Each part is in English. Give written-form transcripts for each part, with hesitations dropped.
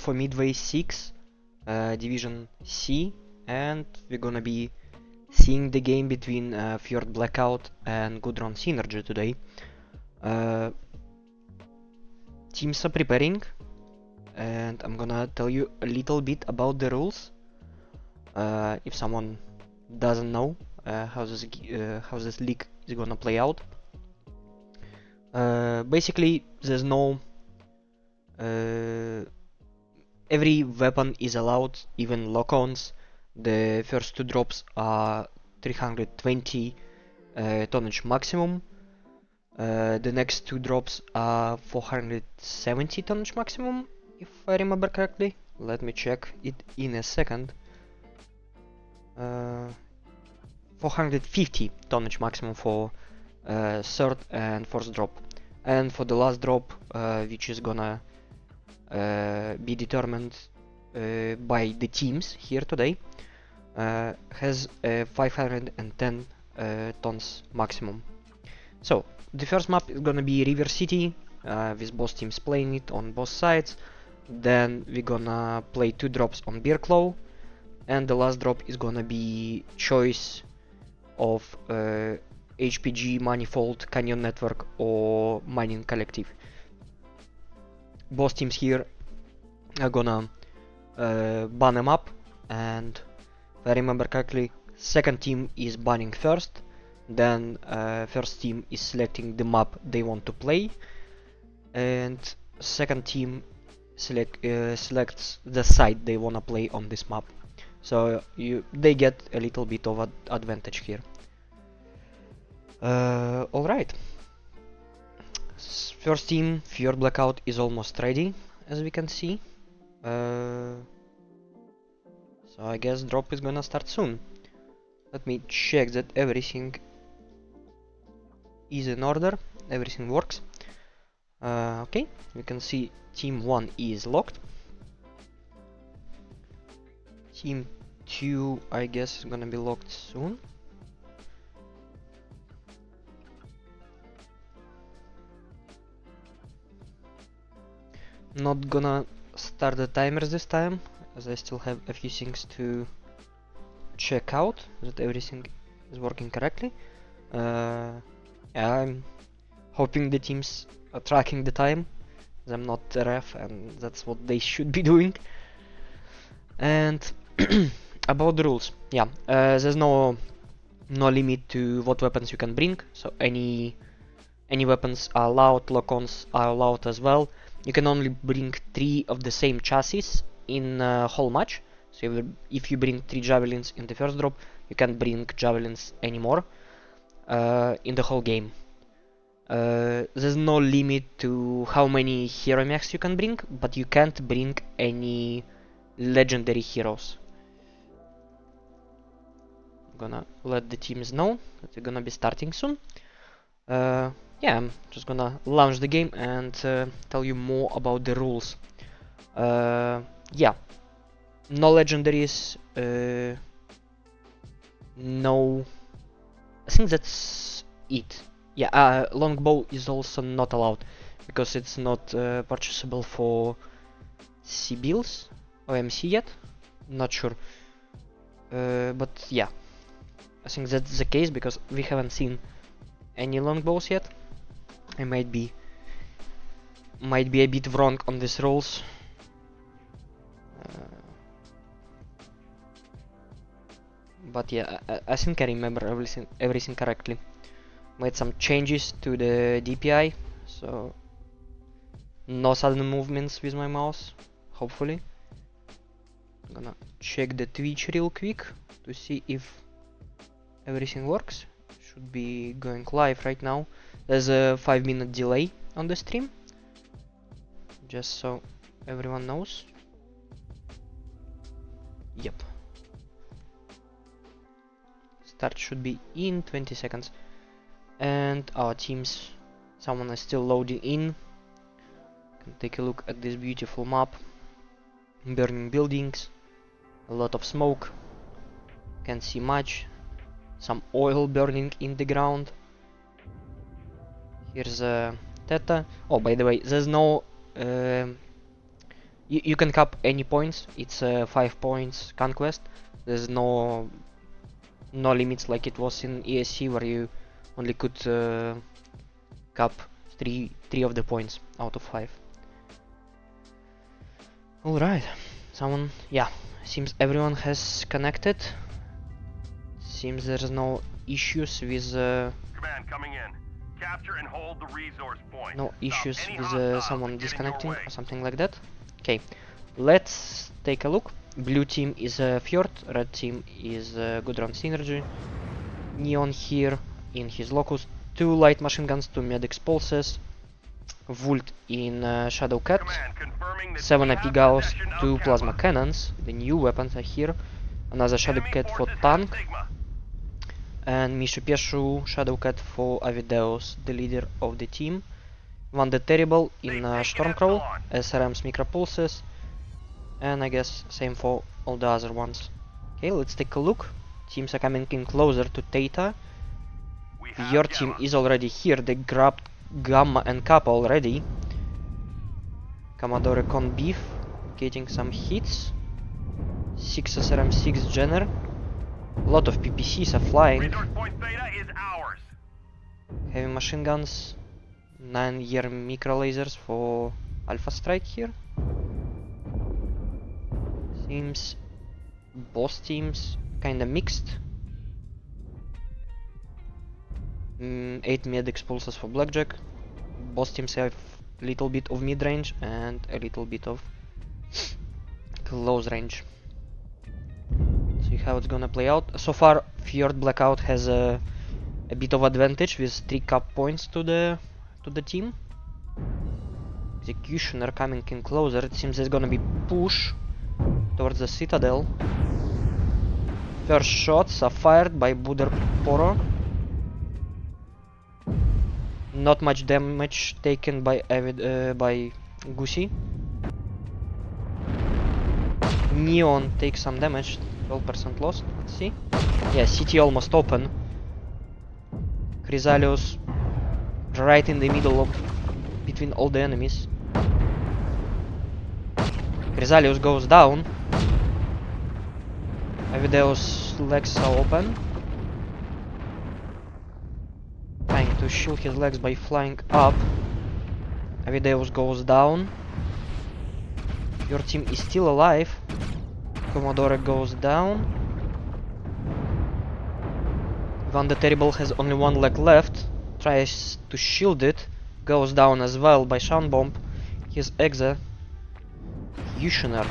for Midway 6, Division C, and we're gonna be seeing the game between FJRD Blackout and Gudron Synergy today. Teams are preparing, and I'm gonna tell you a little bit about the rules. If someone doesn't know how this league is gonna play out. Basically, there's no every weapon is allowed, even lock-ons. The first two drops are 320 tonnage maximum. The next two drops are 470 tonnage maximum, if I remember correctly. Let me check it in a second. 450 tonnage maximum for third and fourth drop. And for the last drop, which is gonna be determined by the teams here today, has 510 tons maximum. So the first map is gonna be River City, with both teams playing it on both sides. Then we're gonna play two drops on Beer Claw, and the last drop is gonna be choice of HPG, Manifold, Canyon Network or Mining Collective. Both teams here are gonna ban them up, and if I remember correctly, second team is banning first, then first team is selecting the map they want to play, and second team selects the side they wanna play on this map. So they get a little bit of advantage here. Alright. First team, FJRD Blackout, is almost ready, as we can see. So I guess drop is gonna start soon. Let me check that everything is in order, everything works. Okay, we can see team 1 is locked. Team 2, I guess, is gonna be locked soon. Not gonna start the timers this time, as I still have a few things to check out, that everything is working correctly. Yeah, I'm hoping the teams are tracking the time, as I'm not the ref, and that's what they should be doing. And about the rules, yeah, there's no limit to what weapons you can bring, so any weapons are allowed, lock-ons are allowed as well. You can only bring 3 of the same chassis in a whole match. So if you bring 3 javelins in the first drop, you can't bring javelins anymore in the whole game. There's no limit to how many hero mechs you can bring, but you can't bring any legendary heroes. I'm gonna let the teams know that we're gonna be starting soon. Yeah, I'm just gonna launch the game and tell you more about the rules. Yeah, no legendaries, no, I think that's it. Yeah, longbow is also not allowed because it's not purchasable for C-Bills or MC yet, not sure. But yeah, I think that's the case because we haven't seen any longbows yet. I might be a bit wrong on these rules. But yeah, I think I remember everything correctly. Made some changes to the DPI, so no sudden movements with my mouse, hopefully. I'm gonna check the Twitch real quick to see if everything works. Should be going live right now. There's a 5-minute delay on the stream, just so everyone knows. Yep. Start should be in 20 seconds. And our teams, someone is still loading in. Can take a look at this beautiful map. Burning buildings, a lot of smoke, can't see much. Some oil burning in the ground. Here's a Theta. Oh, by the way, there's no You can cap any points. It's 5 points conquest. There's no limits like it was in ESC, where you only could cap three of the points out of 5. Alright, someone, yeah, seems everyone has connected. Seems there's no issues with Command coming in. Capture and hold the resource point. no issues Stop any with hostiles someone from getting disconnecting your way. or something like that. Okay, let's take a look. Blue team is Fjord, red team is Gudron Synergy. Neon here in his locus, 2 light machine guns, 2 medics pulses, Vult in Shadow Cat, Command confirming that 7 we AP have Gauss, possession of 2 plasma Kappa. cannons, the new weapons are here, another Shadow Enemy Cat for forces have tank, Sigma. and Mishu Pieshu Shadow Cat for Avideus, the leader of the team. One the Terrible in Stormcrawl, SRM's Micropulses, and I guess same for all the other ones. Okay, let's take a look. Teams are coming in closer to Theta. We have Your team Gamma. is already here, they grabbed Gamma and Kappa already. Commodore Con Beef getting some hits. 6 SRM, 6 Jenner. A lot of PPCs are flying. Resource point Theta is ours. Heavy machine guns. 9-year micro lasers for Alpha Strike here. Seems both teams kinda mixed. 8 medics pulses for Blackjack. Both teams have a little bit of mid-range and a little bit of close range. See how it's gonna play out. So far, Fjord Blackout has a bit of advantage with 3 cap points to the team. Executioner coming in closer. It seems there's gonna be push towards the Citadel. First shots are fired by Buder Poro. Not much damage taken by Gusi. Neon takes some damage, 12% lost. Let's see. Yeah, city almost open. Chrysalius right in the middle of between all the enemies. Chrysalius goes down. Avideus' legs are open. Trying to shield his legs by flying up. Avideus goes down. Your team is still alive. Commodore goes down. Van the Terrible has only 1 leg left. Tries to shield it. Goes down as well by Sound Bomb. His Exe. Executioner.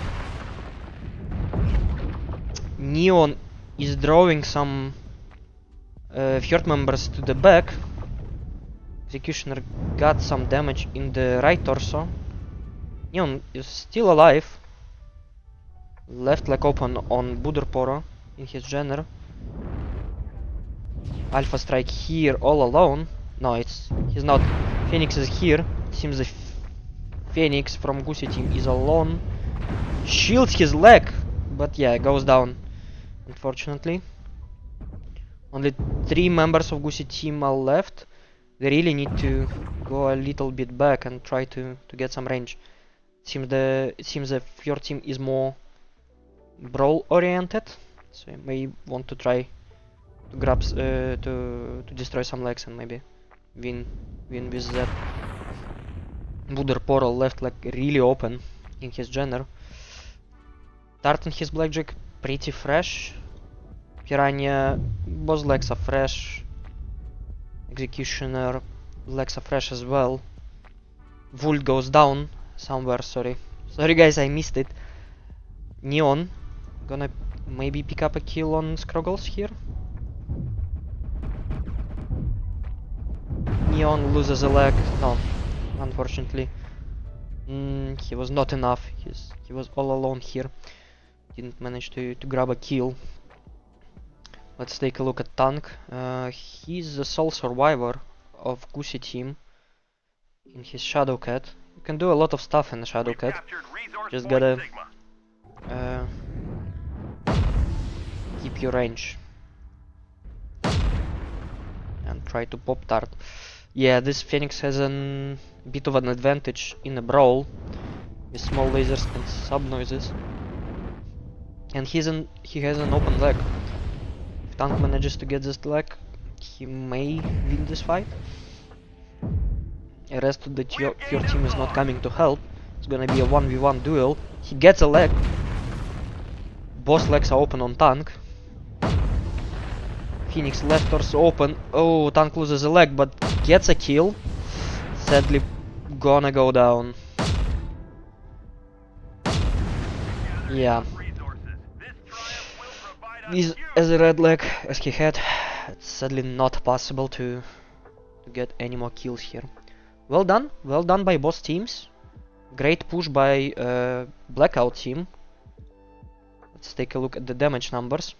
Neon is drawing some Fjord members to the back. Executioner got some damage in the right torso. Neon is still alive. Left leg open on Budurporo in his Jenner. Alpha Strike here all alone. No, he's not. Phoenix is here. Seems the Phoenix from Gusi team is alone. Shields his leg, but yeah, goes down. Unfortunately. Only 3 members of Gusi team are left. They really need to go a little bit back and try to get some range. It seems the Fjord team is more brawl oriented, so you may want to try to grab to destroy some legs and maybe win with that. Buder Portal left like really open in his Jenner. Dart and his Blackjack pretty fresh. Piranha, both legs are fresh. Executioner legs are fresh as well. Vult goes down somewhere, sorry guys, I missed it. Neon gonna maybe pick up a kill on Scroggles here. Neon loses a leg. No, unfortunately. He was not enough. He was all alone here. Didn't manage to grab a kill. Let's take a look at Tank. He's the sole survivor of Gusi team in his Shadow Cat. You can do a lot of stuff in the Shadow Cat. Just gotta keep your range and try to pop Tart. Yeah, this Phoenix has a bit of an advantage in a brawl with small lasers and sub noises. And he has an open leg. If Tank manages to get this leg, he may win this fight. The rest of the Fjord team is not coming to help. It's gonna be a 1v1 duel. He gets a leg. Both legs are open on Tank. Phoenix left torso open. Oh, Tank loses a leg, but gets a kill. Sadly, gonna go down. Yeah. With as a red leg as he had, it's sadly not possible to get any more kills here. Well done by both teams. Great push by Blackout team. Let's take a look at the damage numbers.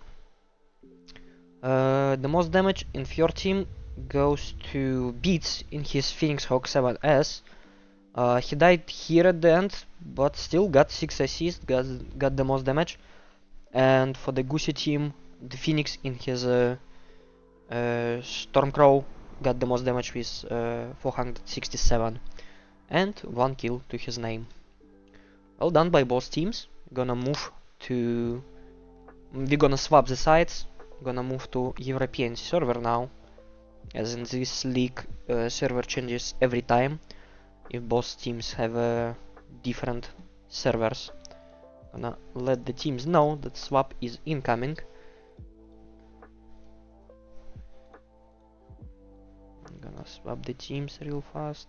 The most damage in Fjord team goes to Beats in his Phoenix Hawk 7S. He died here at the end, but still got 6 assists, got the most damage. And for the Goosey team, the Phoenix in his Stormcrow got the most damage with 467 and 1 kill to his name. Well done by both teams. We're gonna swap the sides. Gonna move to European server now, as in this league server changes every time if both teams have different servers. Gonna let the teams know that swap is incoming. I'm gonna swap the teams real fast.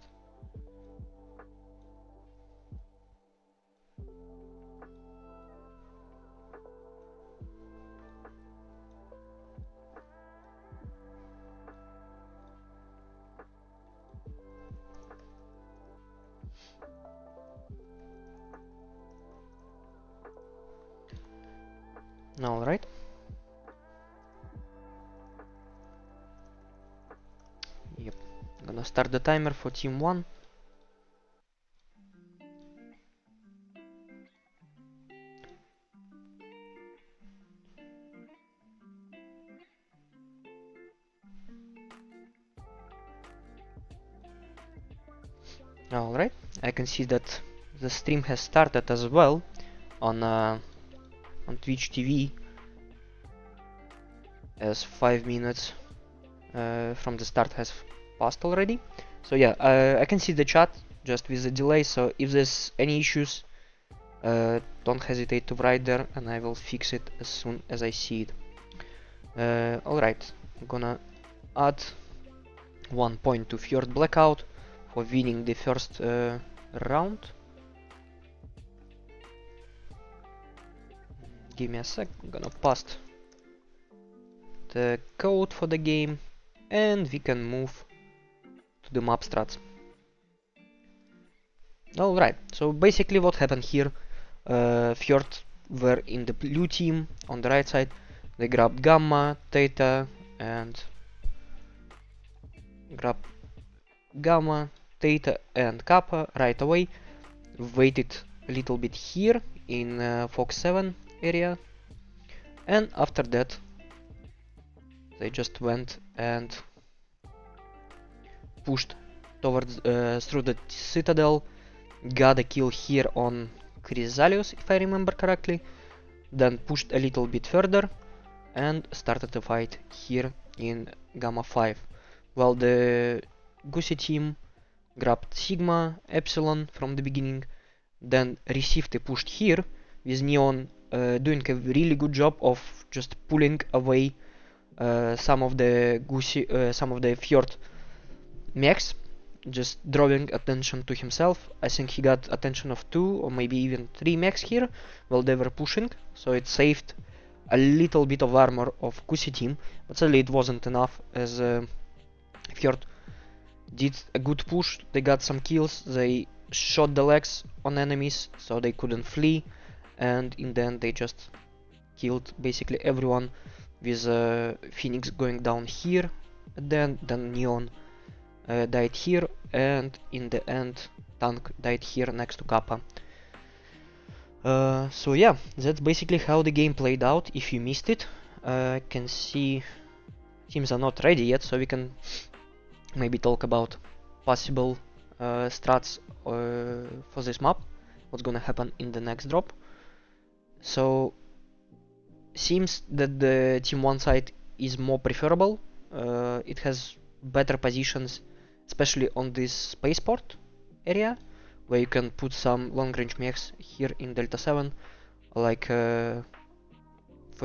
Alright. Yep. Gonna start the timer for team 1. Alright, I can see that the stream has started as well on Twitch TV, as 5 minutes from the start has passed already. So yeah, I can see the chat just with the delay, so if there's any issues, don't hesitate to write there and I will fix it as soon as I see it. Alright, I'm gonna add 1 point to Fjord Blackout for winning the first round. Give me a sec, I'm gonna paste the code for the game and we can move to the map strats. Alright, so basically what happened here, Fjord were in the blue team on the right side. They grabbed Gamma, Theta and Kappa right away. Waited a little bit here in Fox 7 area, and after that they just went and pushed towards through the citadel, got a kill here on Chrysalius if I remember correctly, then pushed a little bit further and started the fight here in Gamma 5, while the Goosey team grabbed Sigma, Epsilon from the beginning, then received a push here with Neon doing a really good job of just pulling away some of the Fjord mechs, just drawing attention to himself. I think he got attention of 2 or maybe even 3 mechs here while they were pushing, so it saved a little bit of armor of Goosey team, but sadly it wasn't enough, as Fjord did a good push. They got some kills, they shot the legs on enemies so they couldn't flee, and in the end they just killed basically everyone, with Phoenix going down here at the end, then Neon died here, and in the end Tank died here next to Kappa. So yeah, that's basically how the game played out. If you missed it, I can see teams are not ready yet, so we can maybe talk about possible strats for this map. what's gonna happen in the next drop. So seems that the Team 1 side is more preferable. It has better positions, especially on this spaceport area, where you can put some long-range mechs here in Delta 7, like for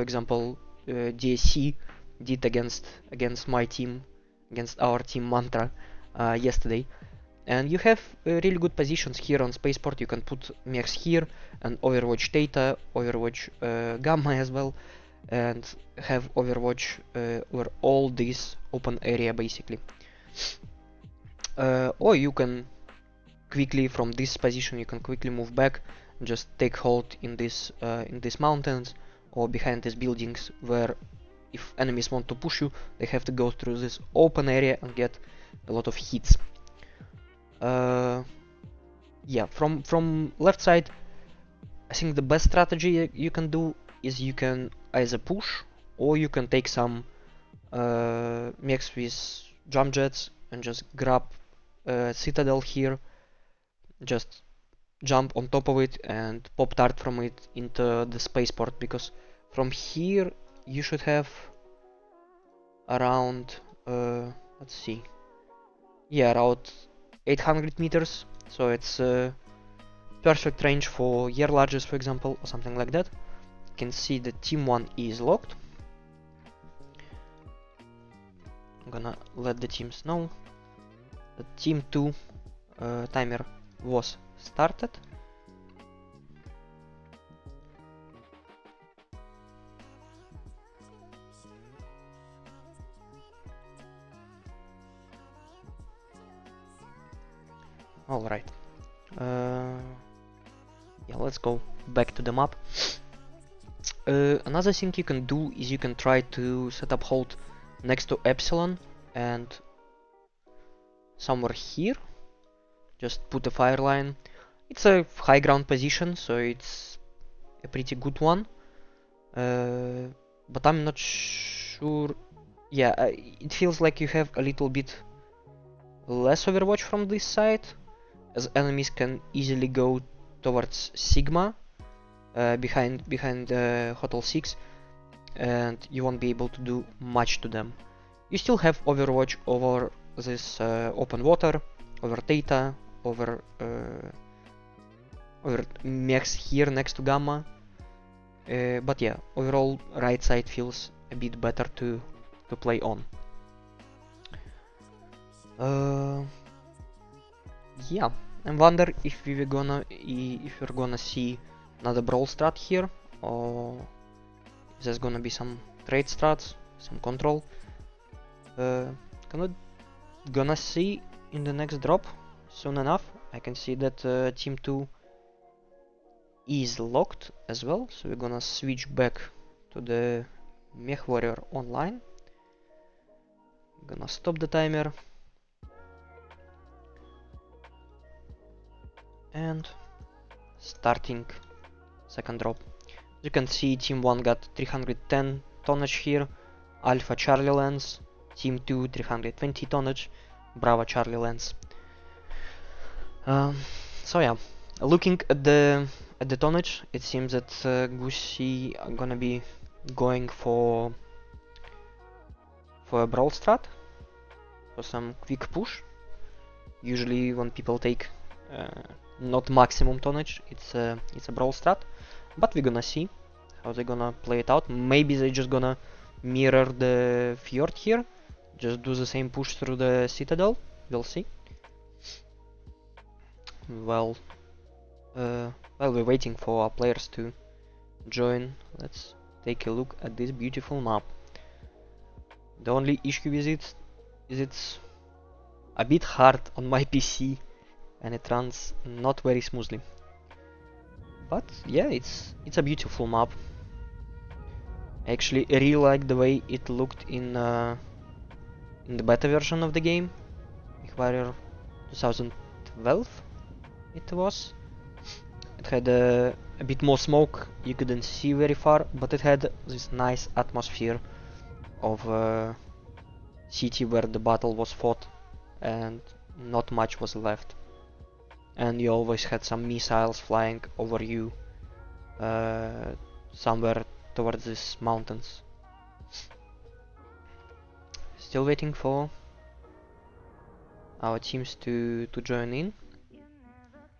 example DSC did against my team, against our team Mantra yesterday. And you have really good positions here on spaceport. You can put mechs here and overwatch Theta, overwatch Gamma as well, and have overwatch over all this open area basically. Or you can quickly, from this position, you can quickly move back, just take hold in these mountains or behind these buildings, where if enemies want to push you, they have to go through this open area and get a lot of hits. Yeah, from left side, I think the best strategy you can do is you can either push, or you can take some mechs with jump jets and just grab Citadel here, just jump on top of it and pop dart from it into the spaceport, because from here you should have around let's see, yeah, around 800 meters, so it's perfect range for year larges, for example, or something like that. You can see the Team 1 is locked. I'm gonna let the teams know that Team 2 timer was started. Alright. Yeah, let's go back to the map. Another thing you can do is you can try to set up hold next to Epsilon and somewhere here. Just put a fire line. It's a high ground position, so it's a pretty good one. But I'm not sure. Yeah, it feels like you have a little bit less overwatch from this side, as enemies can easily go towards Sigma behind Hotel 6, and you won't be able to do much to them. You still have overwatch over this open water, over Theta, over mechs here next to Gamma, but yeah, overall right side feels a bit better to play on. Yeah, I wonder if we're gonna see another brawl strat here, or if there's gonna be some trade strats, some control. Gonna see in the next drop soon enough. I can see that Team 2 is locked as well, so we're gonna switch back to the Mech Warrior online. Gonna stop the timer and starting second drop. As you can see, Team 1 got 310 tonnage here, Alpha Charlie Lens, Team 2 320 tonnage, Bravo Charlie Lens. So yeah, looking at the tonnage, it seems that Gucci are gonna be going for a brawl strat, for some quick push. Usually when people take not maximum tonnage, it's a brawl strat, but we're gonna see how they're gonna play it out. Maybe they're just gonna mirror the Fjord here, just do the same push through the Citadel. We'll see. Well, while we're waiting for our players to join, let's take a look at this beautiful map. The only issue with it is it's a bit hard on my PC and it runs not very smoothly. But yeah, it's a beautiful map. I actually really like the way it looked in the beta version of the game, MechWarrior 2012 it was. It had a bit more smoke, you couldn't see very far, but it had this nice atmosphere of a city where the battle was fought and not much was left. and you always had some missiles flying over you somewhere towards these mountains. Still waiting for our teams to join in,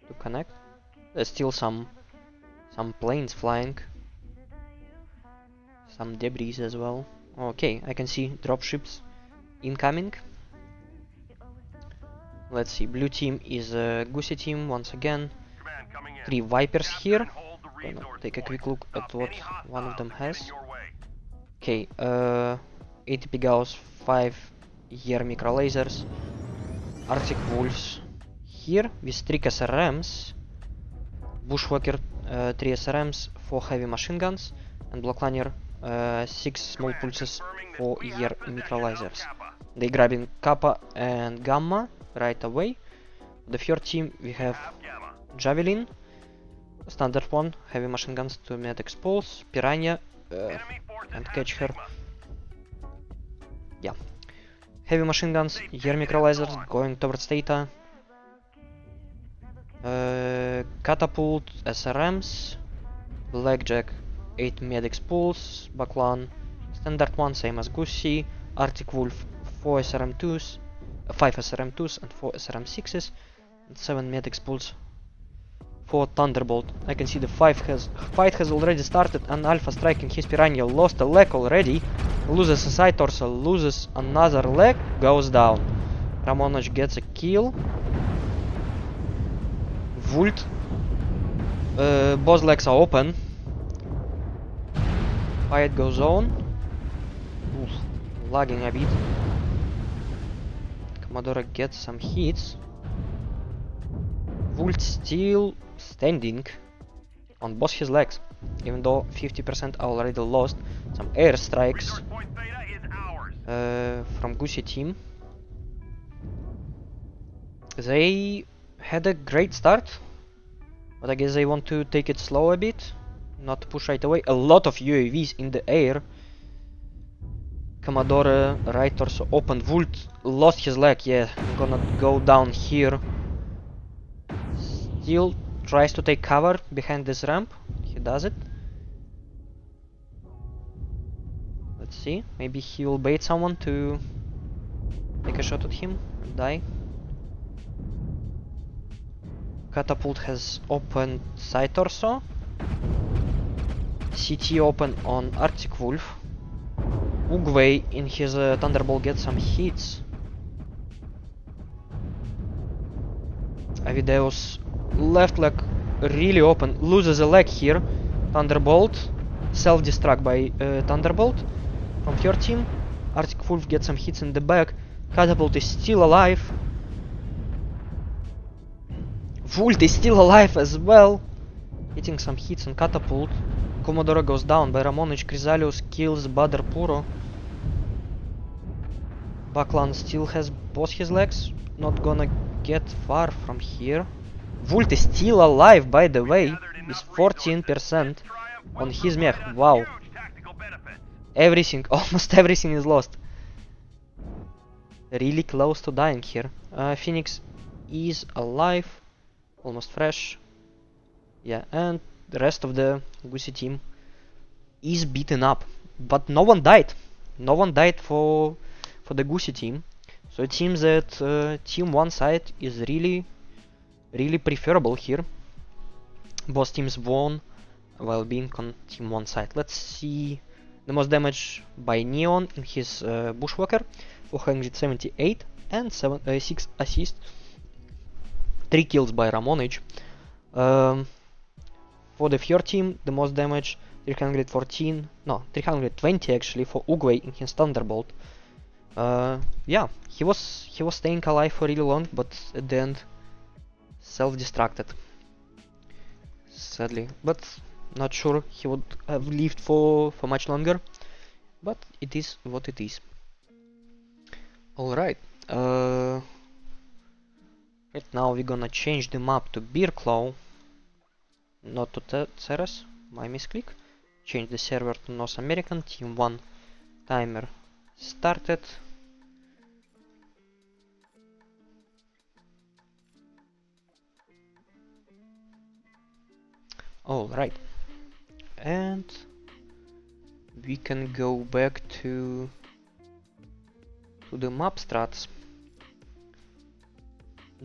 to connect. There's still some planes flying, some debris as well. Okay, I can see dropships incoming. Let's see, blue team is a Goosey team once again. 3 Vipers here. Gonna take a quick look at what one of them has. Okay, ATP Gauss, 5 Year micro lasers, Arctic Wolves here with 3 SRMs, Bushwhacker 3 SRMs, 4 heavy machine guns, and Blackliner 6 small pulses, 4 Year micro lasers. They grabbing Kappa and Gamma right away. The third team we have Javelin, standard one, heavy machine guns to medic pulse, Piranha, and catch her. Yeah. Heavy machine guns, Year micro lasers going towards Theta. Catapult, SRMs, Blackjack, 8 medics pulse, Baklan, standard one, same as Goosey, Arctic Wolf, 4 SRM2s, 5 SRM2s and 4 SRM6s, and 7 medics pulse for Thunderbolt. I can see the fight has already started, and Alpha striking his Piranha lost a leg already, loses a side torso, loses another leg, goes down. Ramonov gets a kill. Vult, both legs are open. Fight goes on. Oof, lagging a bit. Commodore gets some hits. Vult still standing on both his legs, even though 50% are already lost. Some airstrikes from Goosey team. They had a great start, but I guess they want to take it slow a bit, not push right away. A lot of UAVs in the air. Commodore right torso open. Vult lost his leg, yeah, gonna go down here. Still tries to take cover behind this ramp. He does it. Let's see, maybe he will bait someone to take a shot at him and die. Catapult has opened side torso. CT open on Arctic Wolf. Ugway in his Thunderbolt gets some hits. Avideus left leg really open, loses a leg here. Thunderbolt, self-destruct by Thunderbolt from your team. Arctic Wolf gets some hits in the back. Catapult is still alive. Vult is still alive as well, hitting some hits on Catapult. Commodore goes down by Ramonich. Chrysalius kills Badr Puro. Baklan still has both his legs, not gonna get far from here. Vult is still alive, by the way, with 14% on his mech. Wow. Everything, almost everything is lost. Really close to dying here. Phoenix is alive. Almost fresh. Yeah, and the rest of the Goosey team is beaten up. But no one died. No one died for the Goosey team. So it seems that team one side is really preferable here. Both teams won while being on team one side. Let's see the most damage by Neon in his Bushwhacker. 478 and 6 assists. 3 kills by Ramonich. For the third team, the most damage 320 actually for Ugway in his Thunderbolt. Yeah, he was staying alive for really long, but at the end self-destructed. Sadly, but not sure he would have lived for much longer. But it is what it is. All right. Right now we're gonna change the map to Beer Claw, not to Ceres, my misclick. Change the server to North American, team 1, timer started. All right, and we can go back to the map strats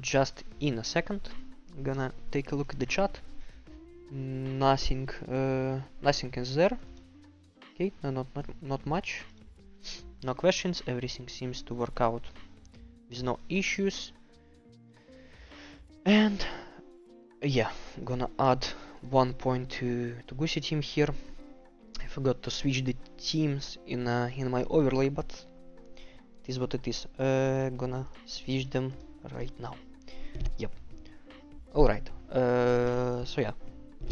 just in a second. I'm gonna take a look at the chat. Nothing is there. Okay, no, not much. No questions. Everything seems to work out with no issues. And yeah, I'm gonna add 1 point to Goosey team here. I forgot to switch the teams in my overlay, but it is what it is. Gonna switch them right now. Yep. All right. So yeah,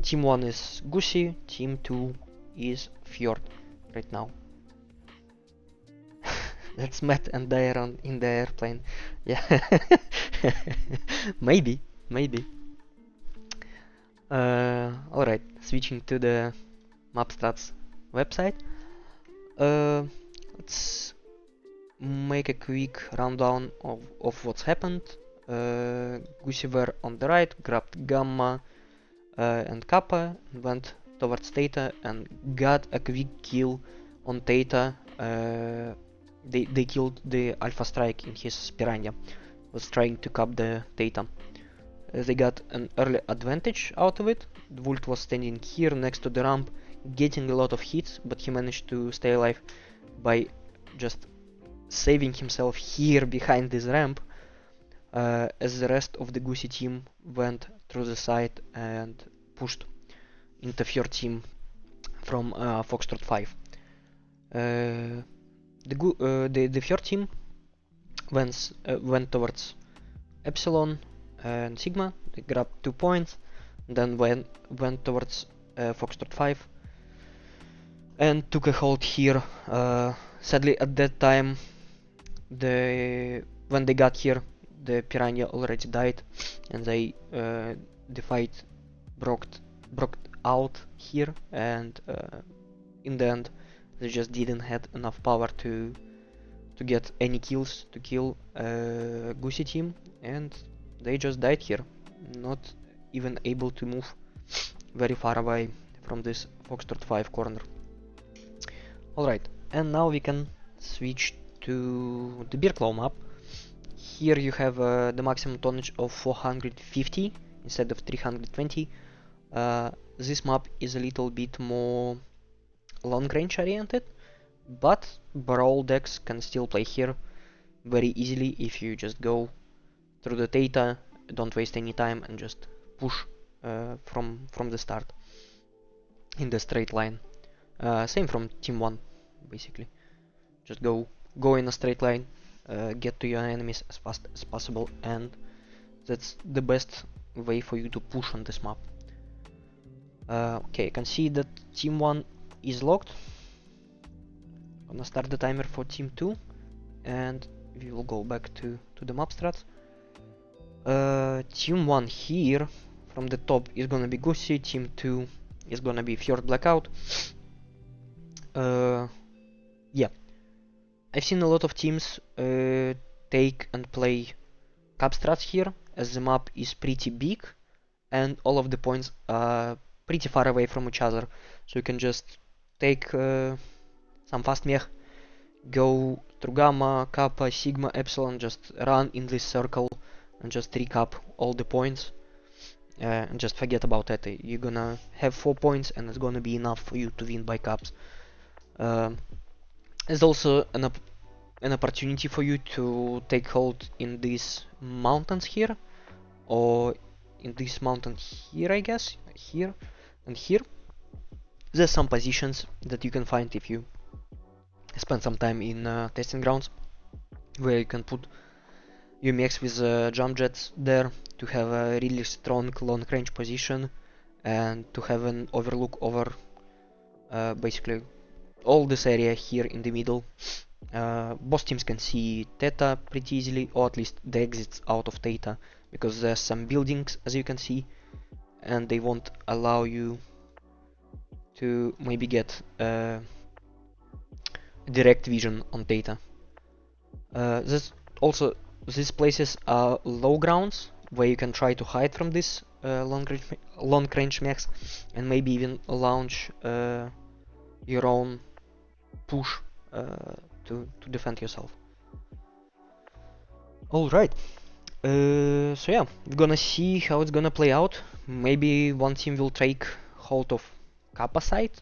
team 1 is Goosey, team 2 is Fjord right now. That's Matt and Diron in the airplane. Yeah. maybe. Alright, switching to the MapStats website. Let's make a quick rundown of what's happened. Goosey were on the right, grabbed Gamma and Kappa, went towards Theta and got a quick kill on Theta. They killed the Alpha Strike in his Piranha, was trying to cap the Theta. They got an early advantage out of it. Vult was standing here next to the ramp, getting a lot of hits, but he managed to stay alive by just saving himself here behind this ramp, as the rest of the Goosey team went through the side and pushed into Fjord team from Foxtrot 5. The Fjord team went towards Epsilon and Sigma. They grabbed 2 points, then went towards Foxtrot 5 and took a hold here. Sadly, at that time, when they got here, the Piranha already died, and the fight broke out here, and in the end, they just didn't have enough power to get any kills to kill Goosey team, and they just died here, not even able to move very far away from this Foxtrot 5 corner. Alright, and now we can switch to the Beer Claw map. Here you have the maximum tonnage of 450 instead of 320. This map is a little bit more long range oriented, but brawl decks can still play here very easily if you just go through the Theta, don't waste any time, and just push from the start in the straight line. Same from team 1, basically. Just go in a straight line, get to your enemies as fast as possible, and that's the best way for you to push on this map. Okay, you can see that team 1 is locked. Gonna start the timer for team 2, and we will go back to the map strats. Team 1 here from the top is gonna be Goosey, team 2 is gonna be Fjord Blackout. Yeah, I've seen a lot of teams take and play cap strats here, as the map is pretty big and all of the points are pretty far away from each other, so you can just take some fast mech, go through Gamma, Kappa, Sigma, Epsilon, just run in this circle and just recap all the points, and just forget about it. You're gonna have 4 points and it's gonna be enough for you to win by caps. There's also an opportunity for you to take hold in these mountains here, or in this mountain here, I guess, here and here. There's some positions that you can find if you spend some time in testing grounds, where you can put your mechs with jump jets there to have a really strong long range position and to have an overlook over basically all this area here in the middle. Both teams can see Theta pretty easily, or at least the exits out of Theta, because there's some buildings, as you can see, and they won't allow you to maybe get direct vision on Theta. These places are low grounds where you can try to hide from this long range mechs, and maybe even launch your own push to defend yourself. Alright, so yeah, we're gonna see how it's gonna play out. Maybe one team will take hold of Kappa side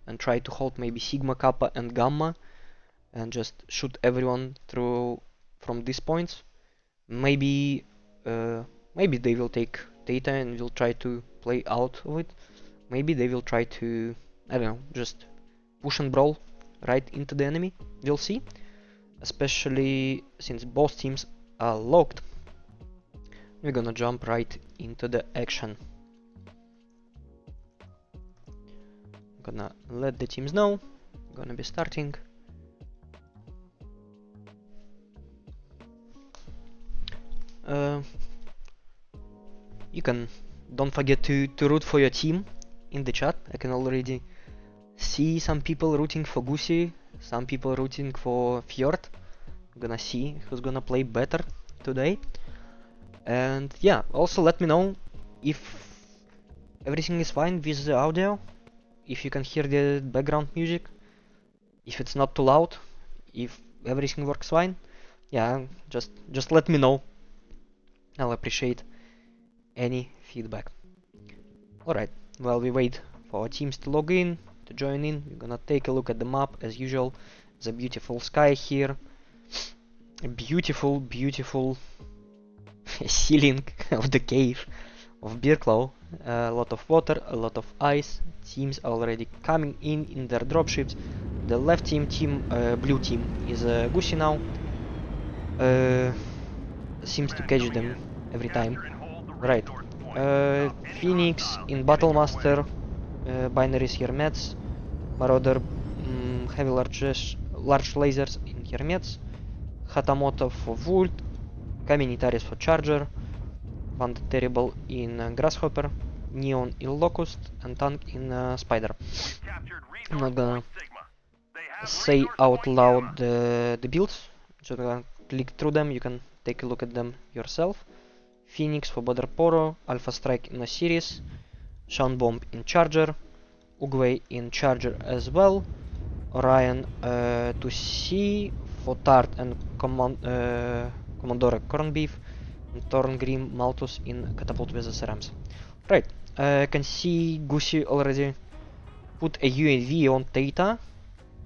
and try to hold maybe Sigma, Kappa and Gamma and just shoot everyone through from these points. Maybe maybe they will take Theta and will try to play out of it. Maybe they will try to, I don't know, just push and brawl right into the enemy. We'll see. Especially since both teams are locked, we're gonna jump right into the action. I'm gonna let the teams know. I'm gonna be starting. You can don't forget to root for your team in the chat. I can already see some people rooting for Gusi, some people rooting for Fjord. I'm gonna see who's gonna play better today. And yeah, also let me know if everything is fine with the audio, if you can hear the background music, if it's not too loud, if everything works fine. Yeah, just let me know. I'll appreciate any feedback. Alright, while we wait for our teams to log in, to join in, we're gonna take a look at the map as usual. There's a beautiful sky here, a beautiful ceiling of the cave of Birklow, a lot of water, a lot of ice. Teams are already coming in their dropships. The left team, blue team, is Gusi now. Seems to catch them every time. Right. Phoenix in Battlemaster, binaries Hermets, Marauder, heavy large lasers in Hermets, Hatamoto for Volt, Kaminitaris for Charger, Bandit Terrible in Grasshopper, Neon in Locust, and Tank in Spider. I'm not gonna say out loud the builds, just gonna click through them, you can take a look at them yourself. Phoenix for Border Poro, Alpha Strike in Osiris, Sound Bomb in Charger, Ugway in Charger as well, Orion to C for Tart and Commodore Corn Beef, and Thorngrim Malthus in Catapult with the Cerams. Right, I can see Gusi already put a UAV on Theta.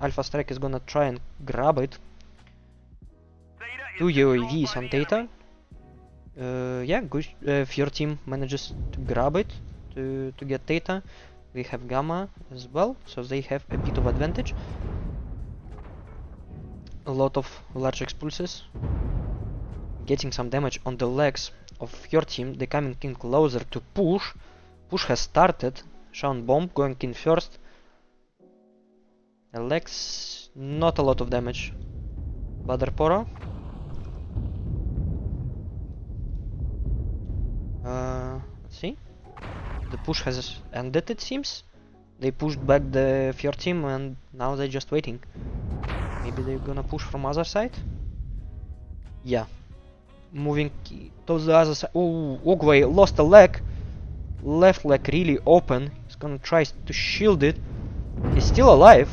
Alpha Strike is gonna try and grab it. 2 UAVs on Theta. Yeah, Fjord team manages to grab it to get Theta. We have Gamma as well, so they have a bit of advantage. A lot of large expulses. Getting some damage on the legs of Fjord team. They coming in closer to push. Push has started. Sound Bomb going in first. The legs, not a lot of damage. Badarporo. Let's see. The push has ended, it seems. They pushed back the Fjord team and now they're just waiting. Maybe they're gonna push from other side? Yeah. Moving towards the other side. Oh, Ogway lost a leg. Left leg really open. He's gonna try to shield it. He's still alive.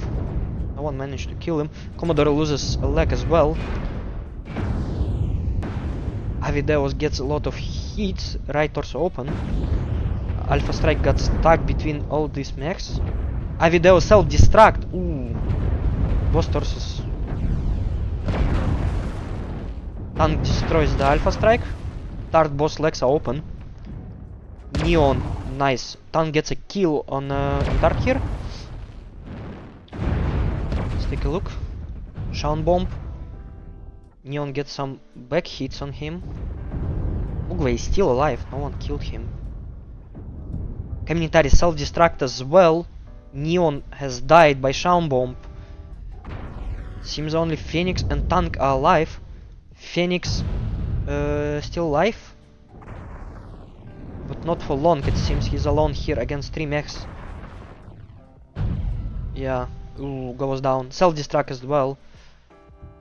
No one managed to kill him. Commodore loses a leg as well. Avideos gets a lot of hits. Right torso open. Alpha Strike got stuck between all these mechs. Avideo self-destruct. Ooh. Boss torsos. Tank destroys the Alpha Strike. Tart boss legs are open. Neon, nice. Tank gets a kill on Tart here. Let's take a look. Sound Bomb. Neon gets some back hits on him. Ugway is still alive, no one killed him. Kaminitari self-destruct as well. Neon has died by Sound Bomb. Seems only Phoenix and Tank are alive. Phoenix still alive, but not for long. It seems he's alone here against 3 mechs. Yeah, ooh, goes down. Self-destruct as well.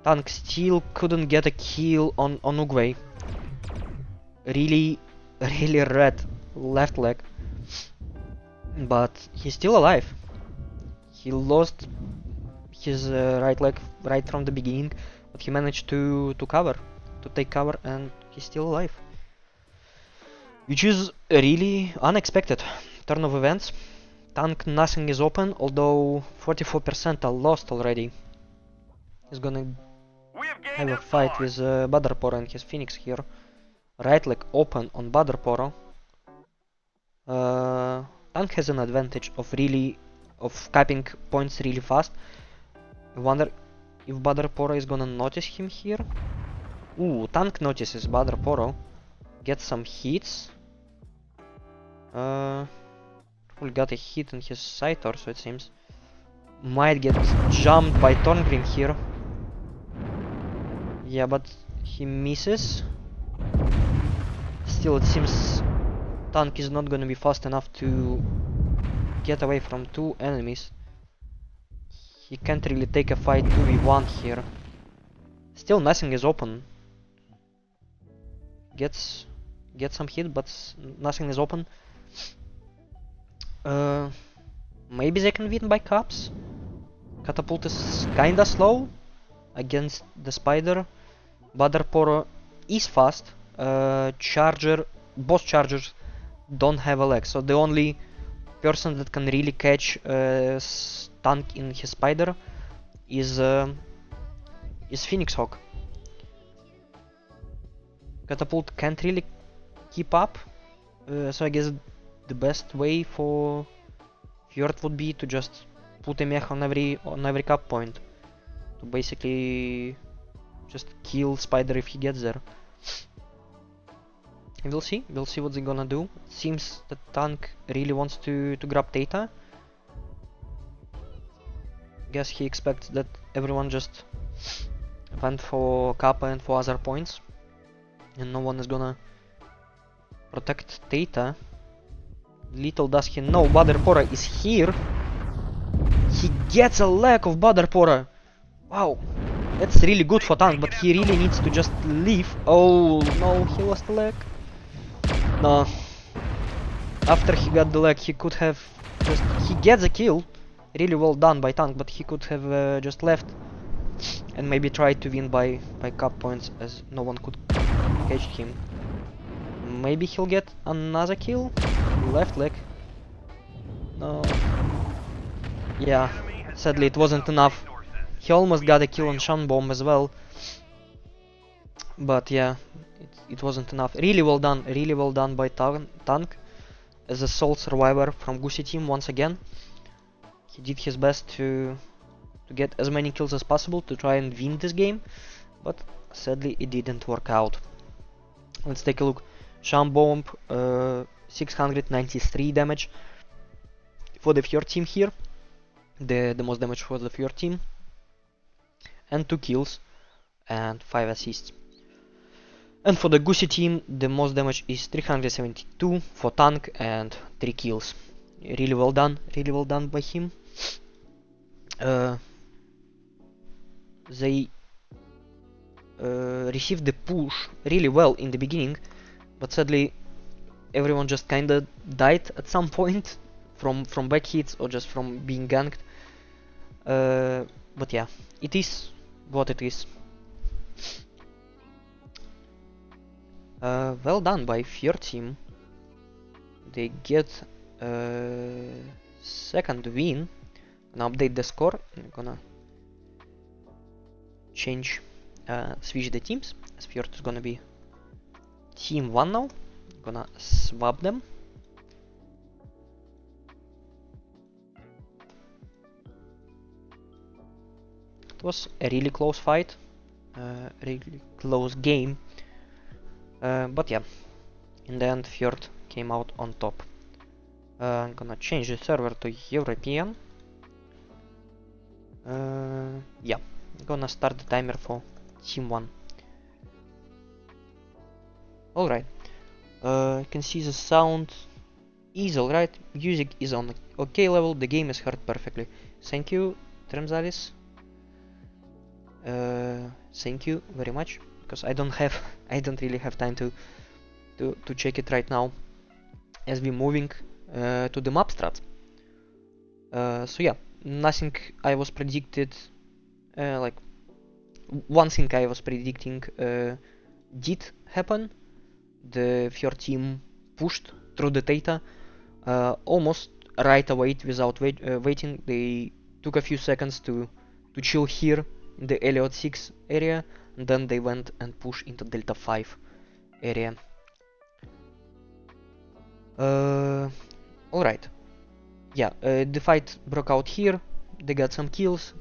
Tank still couldn't get a kill on Ugway. Really red left leg, but he's still alive. He lost his right leg right from the beginning, but he managed to take cover, and he's still alive, which is really unexpected turn of events. Tank, nothing is open, although 44% are lost already. He's gonna have a fight with Badarporo and his Phoenix here. Right leg open on Badarporo. Tank has an advantage of capping points really fast. I wonder if Badarporo is gonna notice him here. Ooh, Tank notices Badarporo. Gets some hits. We got a hit in his side torso, it seems. Might get jumped by Thorngrim here. Yeah, but he misses. Still, it seems Tank is not gonna be fast enough to get away from two enemies. He can't really take a fight 2v1 here. Still, nothing is open. Gets some hit, but nothing is open. Maybe they can win by caps. Catapult is kinda slow against the Spider. Badarporo is fast. Both chargers don't have a leg, so the only person that can really catch Tank in his Spider is Phoenix Hawk. Catapult can't really keep up, so I guess the best way for FJRD would be to just put a mech on every cap point to basically just kill Spider if he gets there. And we'll see what they're gonna do. It seems that Tank really wants to grab Theta. Guess he expects that everyone just went for Kappa and for other points, and no one is gonna protect Theta. Little does he know, Badarporo is here. He gets a leg of Badarporo. Wow, that's really good for Tank, but he really needs to just leave. Oh no, he lost a leg. No. After he got the leg, he could have just... He gets a kill. Really well done by Tank, but he could have just left and maybe tried to win by cap points, as no one could catch him. Maybe he'll get another kill. Left leg. No. Yeah, sadly it wasn't enough. He almost got a kill on Shan Bomb as well. But yeah, it wasn't enough. Really well done by Tank as a sole survivor from Gusi team once again. He did his best to get as many kills as possible to try and win this game, but sadly it didn't work out. Let's take a look. Shan Bomb, 693 damage for the FJRD team here. The most damage for the FJRD team. And 2 kills and 5 assists. And for the Gusi team, the most damage is 372 for Tank and 3 kills. Really well done by him. They received the push really well in the beginning, but sadly everyone just kinda died at some point from back hits or just from being ganked. But yeah, it is what it is. Well done by FJRD team. They get second win. Gonna update the score. I'm gonna switch the teams. As FJRD is gonna be team 1 now. Gonna swap them. It was a really close fight, really close game, but yeah, in the end FJRD came out on top. I'm gonna change the server to European. Yeah, I'm gonna start the timer for Team 1. Alright, you can see the sound is alright, music is on okay level, the game is heard perfectly. Thank you, Tremzalis. Thank you very much, because I don't really have time to check it right now. as we're moving to the map strat. So yeah, nothing I was predicted, like one thing I was predicting did happen. The Fjord team pushed through the data almost right away without waiting. They took a few seconds to chill here in the Elliot 6 area, and then they went and pushed into Delta 5 area. Alright. Yeah, the fight broke out here. They got some kills.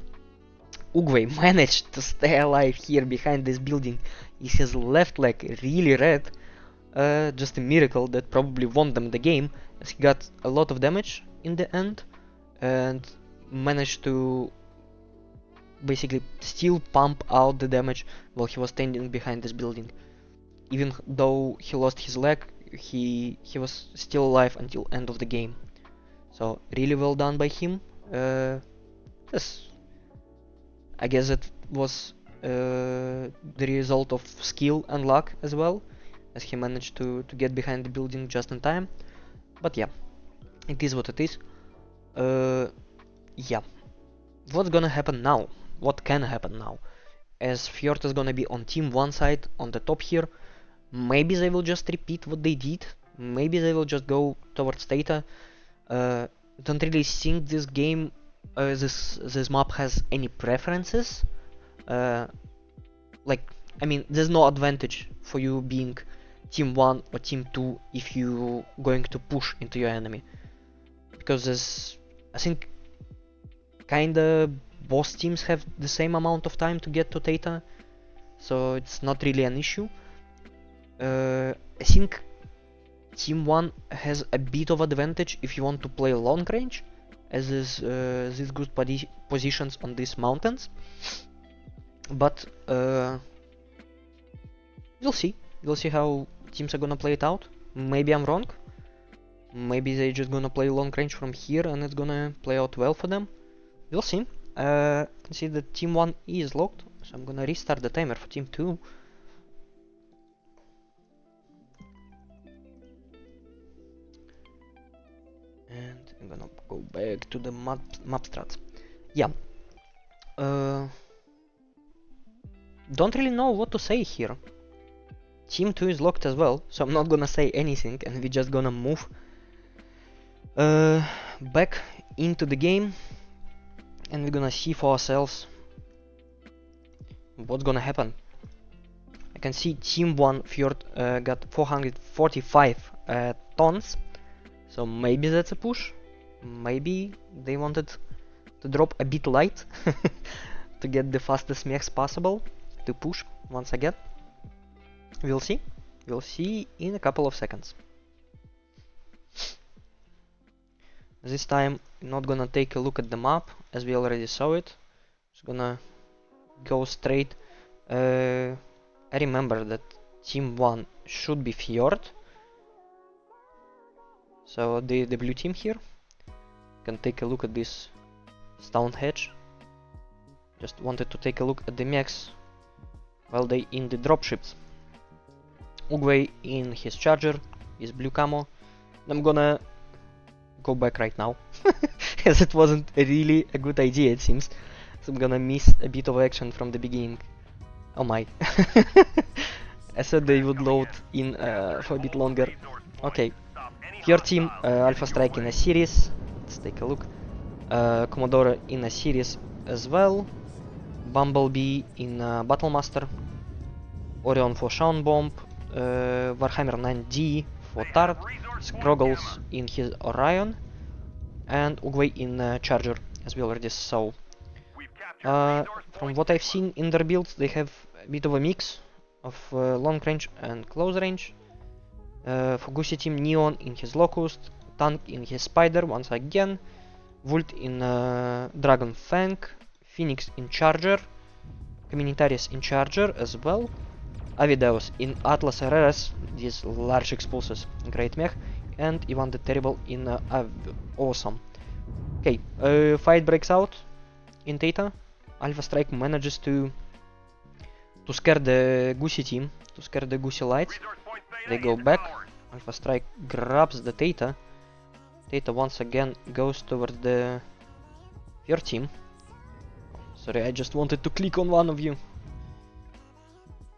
Ugwe managed to stay alive here behind this building. He has left leg really red. Just a miracle that probably won them the game, as he got a lot of damage in the end and managed to basically still pump out the damage while he was standing behind this building. Even though he lost his leg, he was still alive until end of the game. So really well done by him. Yes, I guess it was the result of skill and luck as well, as he managed to get behind the building just in time. But yeah, it is what it is. Yeah, what's gonna happen now? What can happen now? As Fjord is gonna be on team 1 side on the top here. Maybe they will just repeat what they did. Maybe they will just go towards data. Don't really think this game, this map has any preferences. Like, I mean, there's no advantage for you being team 1 or team 2 if you going to push into your enemy, because there's, I think, kinda both teams have the same amount of time to get to Theta, so it's not really an issue. I think team 1 has a bit of advantage if you want to play long range, as is these good positions on these mountains. But we'll see how teams are gonna play it out. Maybe I'm wrong. Maybe they're just gonna play long range from here and it's gonna play out well for them. We'll see. I can see that team 1 is locked, so I'm gonna restart the timer for team 2. And I'm gonna go back to the map strats. Yeah. Don't really know what to say here. Team 2 is locked as well, so I'm not gonna say anything, and we're just gonna move back into the game, and we're gonna see for ourselves what's gonna happen. I can see team 1 Fjord got 445 tons, so maybe that's a push. Maybe they wanted to drop a bit light to get the fastest mechs possible to push once again. We'll see. We'll see in a couple of seconds. This time, I'm not gonna take a look at the map, as we already saw it. Just gonna go straight. I remember that team 1 should be Fjord. So the blue team here can take a look at this stone hedge. Just wanted to take a look at the mechs while they in the dropships. Ugwe in his charger is blue camo. I'm gonna go back right now, as it wasn't really a good idea, it seems. So I'm gonna miss a bit of action from the beginning. Oh my. I said they would load in for a bit longer. Okay. Your team, Alpha Strike in a series. Let's take a look. Commodore in a series as well. Bumblebee in Battlemaster. Orion for Shaun Bomb. Warhammer 9D for Tart. Scroggles in his Orion. And Ugwe in Charger, as we already saw. From what I've seen in their builds, they have a bit of a mix of long range and close range. For Goosey team, Neon in his Locust, Tank in his Spider once again, Vult in Dragon Fang, Phoenix in Charger, Communitarius in Charger as well, Avideus in Atlas RS, these large expulsors, great mech, and Ivan the Terrible in Awesome. Okay, fight breaks out in Theta. Alpha Strike manages to scare the Goosey team, to scare the Goosey Lights. They go back. Alpha Strike grabs the Theta. Theta once again goes towards the your team. Sorry, I just wanted to click on one of you.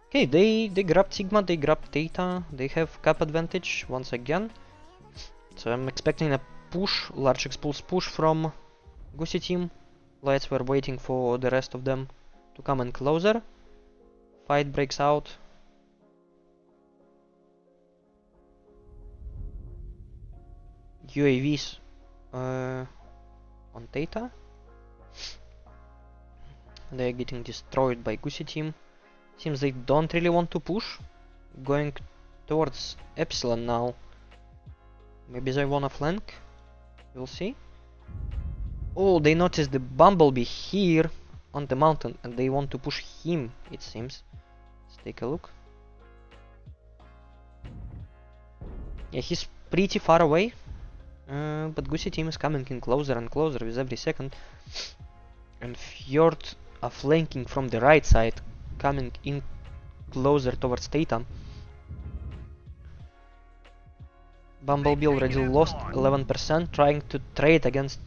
Okay, they grabbed Sigma, they grabbed Theta, they have cap advantage once again. So I'm expecting a push, large expulse push from Goosey team. Lights were waiting for the rest of them to come in closer. Fight breaks out. UAVs on Theta. They're getting destroyed by Goosey team. Seems they don't really want to push. Going towards Epsilon now. Maybe they wanna flank. We'll see. Oh, they noticed the Bumblebee here on the mountain and they want to push him, it seems. Let's take a look. Yeah, he's pretty far away. But Goosey team is coming in closer and closer with every second. And Fjord are flanking from the right side, coming in closer towards Theta. Bumblebee already lost 11%, trying to trade against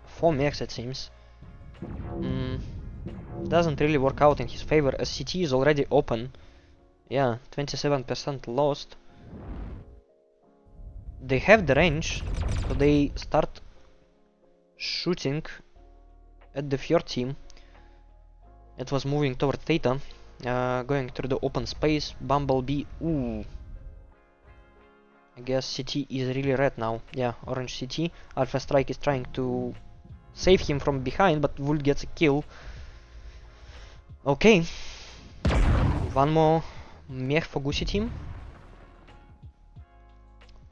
4 mechs, it seems. Doesn't really work out in his favor as CT is already open. Yeah, 27% lost. They have the range, so they start shooting at the Fjord team. It was moving toward Theta, going through the open space. Bumblebee, ooh. I guess CT is really red now. Yeah, orange CT. Alpha Strike is trying to save him from behind, but Vult gets a kill. Okay. One more mech for Goosey team.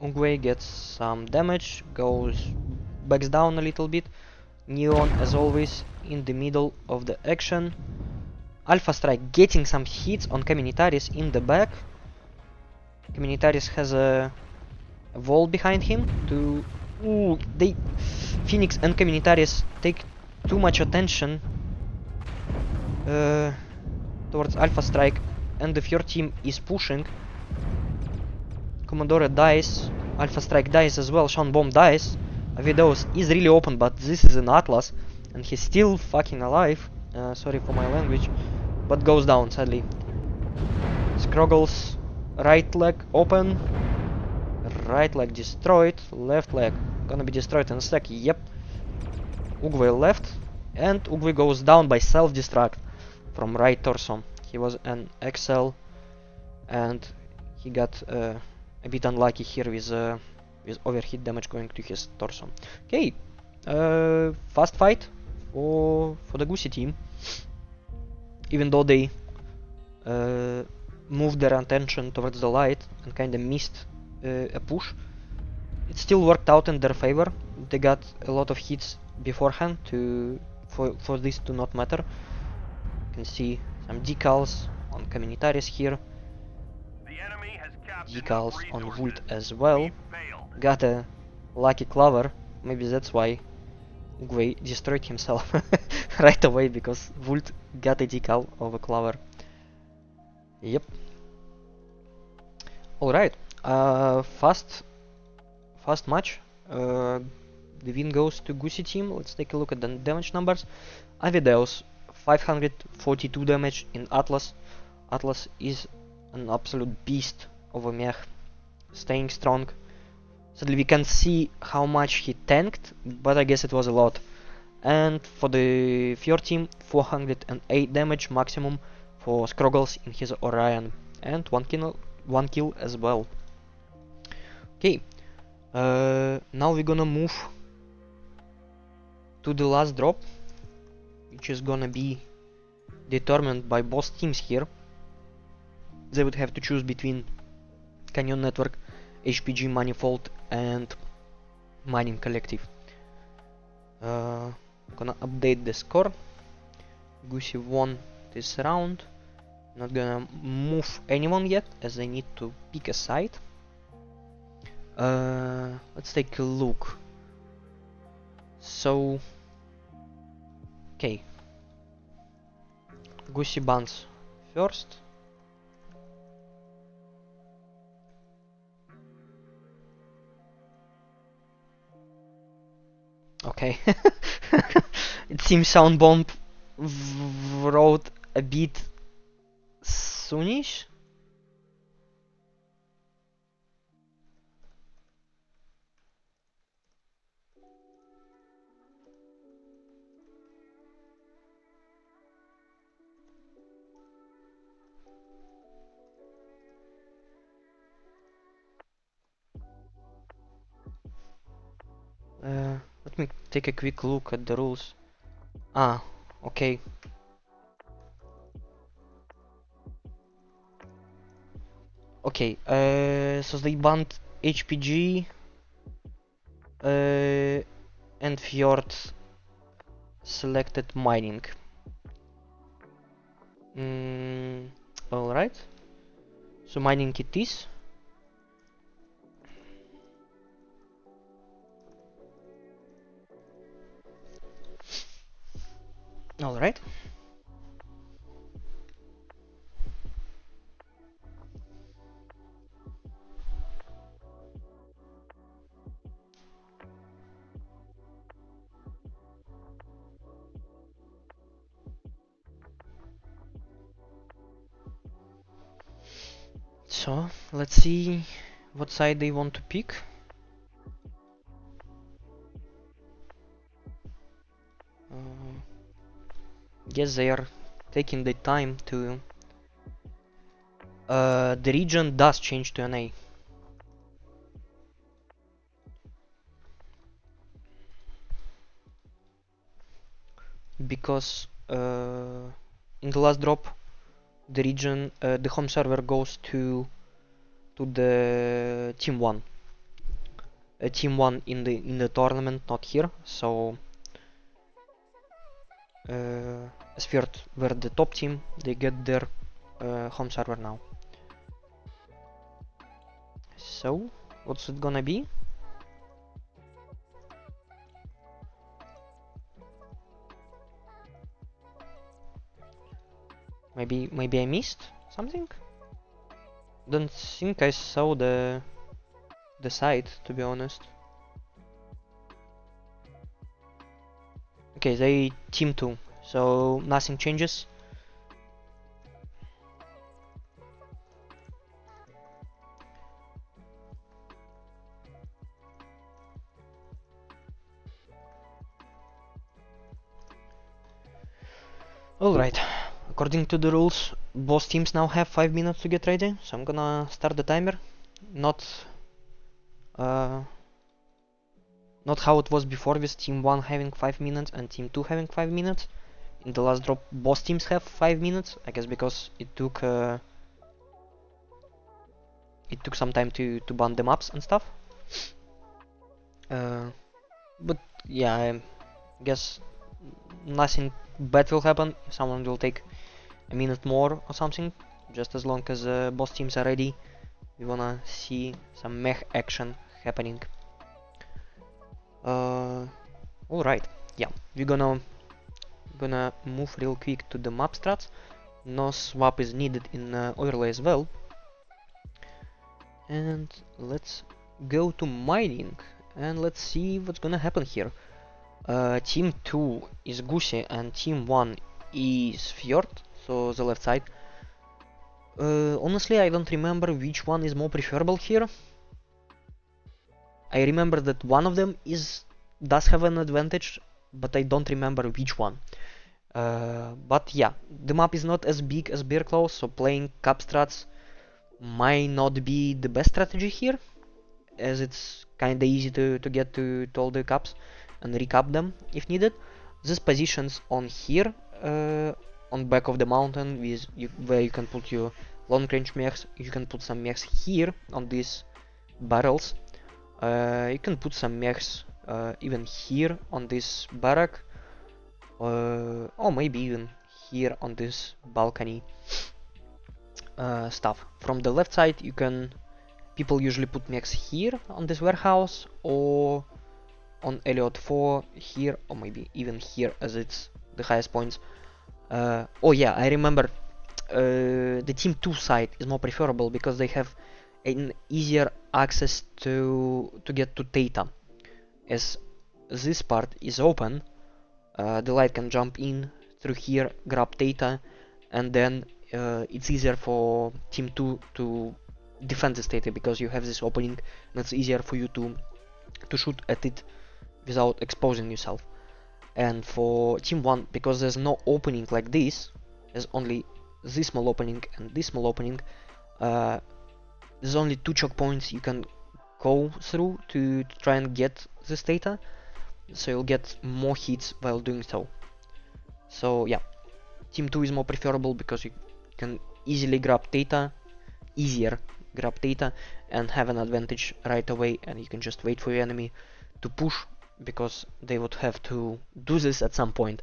Ungwe gets some damage, backs down a little bit. Neon, as always, in the middle of the action. Alpha Strike getting some hits on Communitaris in the back. Communitaris has a wall behind him to... Ooh, Phoenix and Communitaris take too much attention towards Alpha Strike, and the Fjord team is pushing. Commodore dies, Alpha Strike dies as well, Sean Bomb dies. Avidos is really open, but this is an Atlas, and he's still fucking alive. Sorry for my language, but goes down sadly. Scroggles right leg open, right leg destroyed, left leg gonna be destroyed in a sec. Yep. Ugwe left, and Ugwe goes down by self-destruct from right torso. He was an XL, and he got a bit unlucky here with overheat damage going to his torso. Okay, fast fight for the Goosey team. Even though they moved their attention towards the light and kinda missed a push, it still worked out in their favor. They got a lot of hits beforehand for this to not matter. You can see some decals on Communitaris here. Decals on Vult as well. Got a lucky clover. Maybe that's why Ugwe destroyed himself right away, because Vult got a decal of a clover. Yep. Alright. Fast match. The win goes to Goosey team. Let's take a look at the damage numbers. Avideus 542 damage in Atlas. Atlas is an absolute beast of a mech, staying strong. Sadly we can't see how much he tanked, but I guess it was a lot. And for the Fjord team, 408 damage maximum for Scroggles in his Orion, and one kill as well. Okay, now we're gonna move to the last drop, which is gonna be determined by both teams here. They would have to choose between Canyon Network, HPG Manifold, and Mining Collective. Gonna update the score. Goosey won this round. Not gonna move anyone yet, as I need to pick a side. Let's take a look. So, okay, Goosey bans first. Okay. It seems Soundbomb wrote a bit soonish. Let me take a quick look at the rules. Ah, okay. Okay, so they banned HPG and Fjord selected mining. Alright. So mining it is. Alright. So let's see what side they want to pick. Guess they are taking the time to. The region does change to an A. Because in the last drop, the region, the home server goes to the team one. Team one in the tournament, not here. So Sphere were the top team. They get their home server now. So what's it gonna be? Maybe I missed something? Don't think I saw the site, to be honest. Okay, they team 2, so nothing changes. Alright, according to the rules, both teams now have 5 minutes to get ready, so I'm gonna start the timer. Not how it was before with team 1 having 5 minutes and team 2 having 5 minutes. In the last drop, both teams have 5 minutes, I guess because it took some time to ban the maps and stuff. But yeah, I guess nothing bad will happen. Someone will take a minute more or something, just as long as both teams are ready. We wanna see some mech action happening. Alright, yeah, we're gonna move real quick to the map strats. No swap is needed in overlay as well. And let's go to mining and let's see what's gonna happen here. Team 2 is Gusi and team 1 is Fjord, so the left side. Honestly, I don't remember which one is more preferable here. I remember that one of them does have an advantage, but I don't remember which one. But yeah, the map is not as big as Bear Claws, so playing cap strats might not be the best strategy here, as it's kinda easy to get to all the caps and recap them if needed. These positions on here, on back of the mountain, where you can put your long range mechs, you can put some mechs here on these barrels. You can put some mechs even here on this barrack, or maybe even here on this balcony stuff. From the left side, people usually put mechs here on this warehouse, or on Elliot 4 here, or maybe even here as it's the highest points. Oh yeah, I remember the team 2 side is more preferable because they have an easier access to get to Theta, as this part is open, the light can jump in through here, grab data, and then it's easier for team 2 to defend this data because you have this opening, and it's easier for you to shoot at it without exposing yourself. And for team 1, because there's no opening like this, there's only this small opening and this small opening, there's only 2 choke points you can go through to try and get this data, so you'll get more hits while doing so. So yeah, team 2 is more preferable because you can easily grab data, and have an advantage right away, and you can just wait for your enemy to push, because they would have to do this at some point,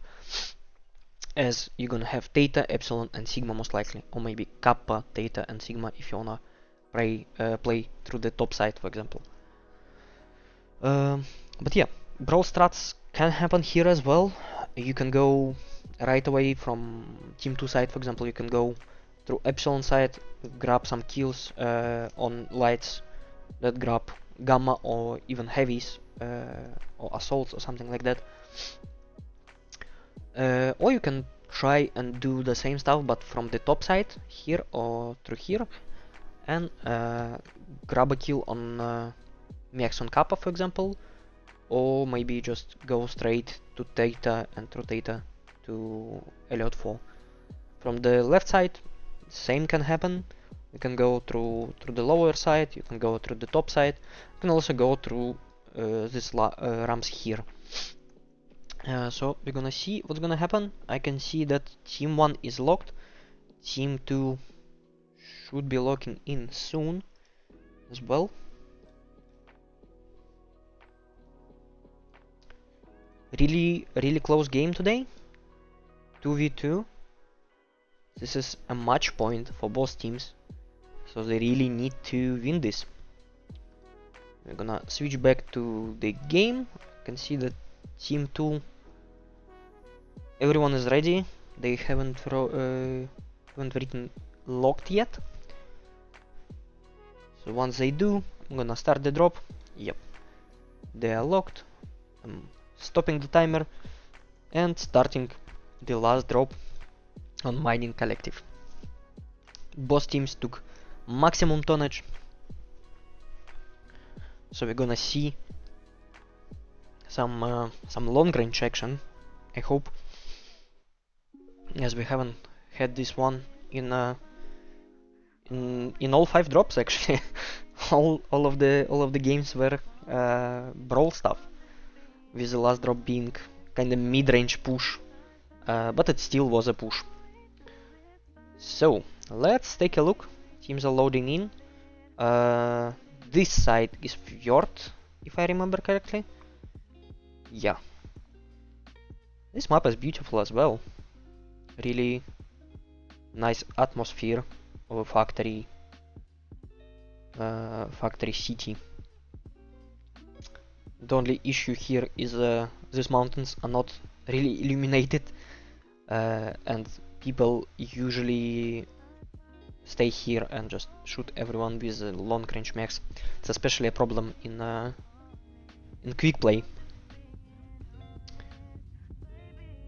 as you're gonna have Theta, Epsilon and Sigma most likely, or maybe Kappa, Theta and Sigma if you wanna play through the top side, for example. But yeah, brawl strats can happen here as well. You can go right away from team 2 side, for example. You can go through Epsilon side, grab some kills on lights that grab Gamma or even heavies, or assaults or something like that. Or you can try and do the same stuff but from the top side here or through here, and grab a kill on Max on Kappa, for example, or maybe just go straight to Theta and through Theta to Elliot 4. From the left side, same can happen. You can go through the lower side, you can go through the top side, you can also go through this ramps here. So we're gonna see what's gonna happen. I can see that team 1 is locked, team 2 should be locking in soon as well. Really close game today, 2v2. This is a match point for both teams, so they really need to win this. We're gonna switch back to the game. You can see that team 2, everyone is ready. They haven't written locked yet. So once they do, I'm gonna start the drop. Yep, they are locked. I'm stopping the timer and starting the last drop on Mining Collective. Both teams took maximum tonnage, so we're gonna see some long range action, I hope, as we haven't had this one in all 5 drops actually. all of the games were brawl stuff, with the last drop being kind of mid-range push, but it still was a push. So let's take a look. Teams are loading in. This side is Fjord, if I remember correctly. Yeah, this map is beautiful as well. Really nice atmosphere of a factory city. The only issue here is these mountains are not really illuminated, and people usually stay here and just shoot everyone with long range mechs. It's especially a problem in quick play,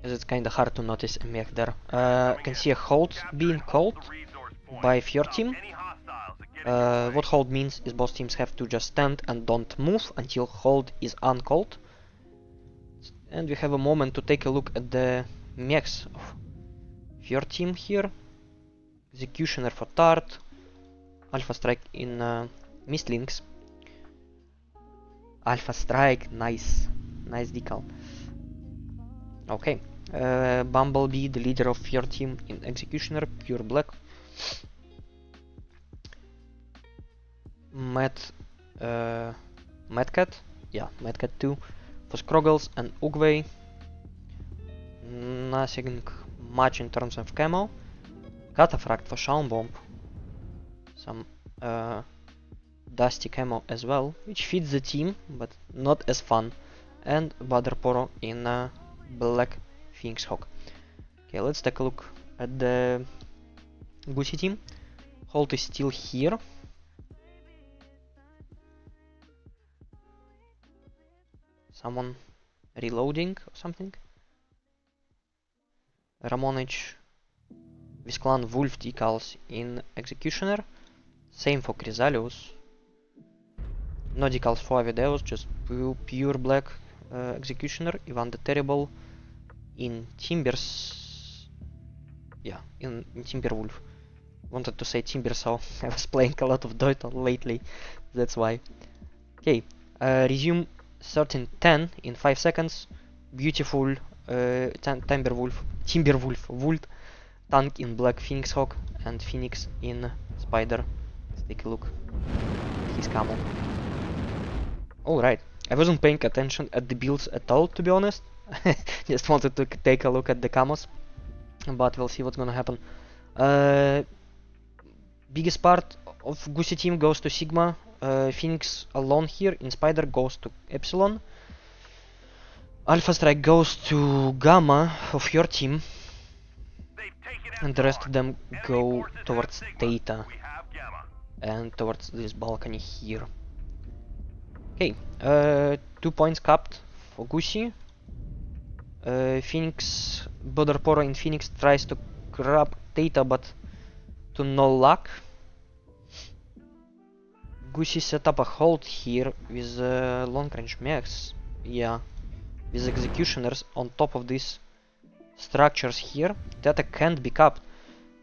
as it's kinda hard to notice a mech there. You can see a hold being called by Fjord team. What hold means is both teams have to just stand and don't move until hold is uncalled. And we have a moment to take a look at the mechs of Fjord team here. Executioner for Tart, Alpha Strike in Mistlinks. Alpha Strike, nice decal. Okay, Bumblebee, the leader of Fjord team in Executioner, pure black. Madcat, yeah, Madcat 2 for Scroggles, and Ugway. Nothing much in terms of camo. Cataphract for Schaumbaum. Some dusty camo as well, which fits the team, but not as fun. And Badarporo in Black Phoenix Hawk. Okay, let's take a look at the Goosey team. Holt is still here. Someone reloading or something. Ramonich with clan Wolf decals in Executioner. Same for Chrysalius. No decals for Avideus, just pure black Executioner. Ivan the Terrible in Timbers. Yeah, in Timberwolf. Wanted to say Timber, so I was playing a lot of Dota lately, that's why. Okay, resume 13-10 in 5 seconds. Beautiful Timberwolf, Wold tank in black Phoenix Hawk and Phoenix in Spider. Let's take a look at his camo. Alright, I wasn't paying attention at the builds at all, to be honest. Just wanted to take a look at the camos, but we'll see what's gonna happen. Biggest part of Goosey team goes to Sigma. Phoenix alone here in Spider goes to Epsilon. Alpha Strike goes to Gamma of your team. And the rest of them go towards Theta and towards this balcony here. Okay, 2 points capped for Goosey. Phoenix, Bodarporo in Phoenix tries to grab Theta, but to no luck. Goosey set up a hold here with long range mechs, yeah, with executioners on top of these structures here. Theta can't be capped,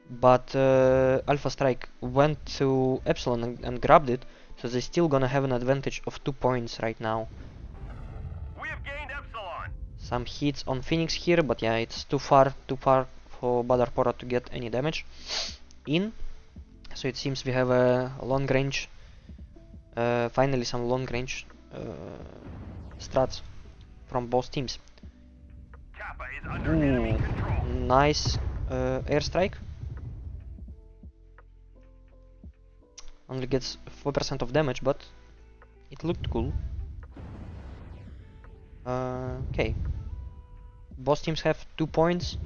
but Alpha Strike went to Epsilon and grabbed it, so they're still gonna have an advantage of 2 points right now. We have gained Epsilon. Some hits on Phoenix here, but yeah, it's too far for Badarpora to get any damage in. So it seems we have a long range, finally some long range strats from both teams. Kappa is under enemy control. Nice airstrike. Only gets 4% of damage, but it looked cool. Okay. Both teams have 2 points,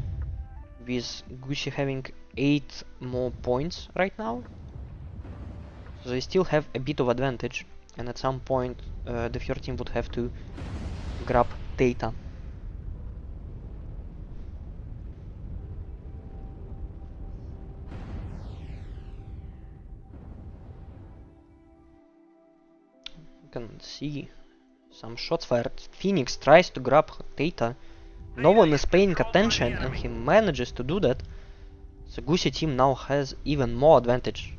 with Goosey having 8 more points right now. So they still have a bit of advantage, and at some point the third team would have to grab Theta. You can see some shots fired. Phoenix tries to grab Theta. No one is paying attention and he manages to do that. So Goosey team now has even more advantage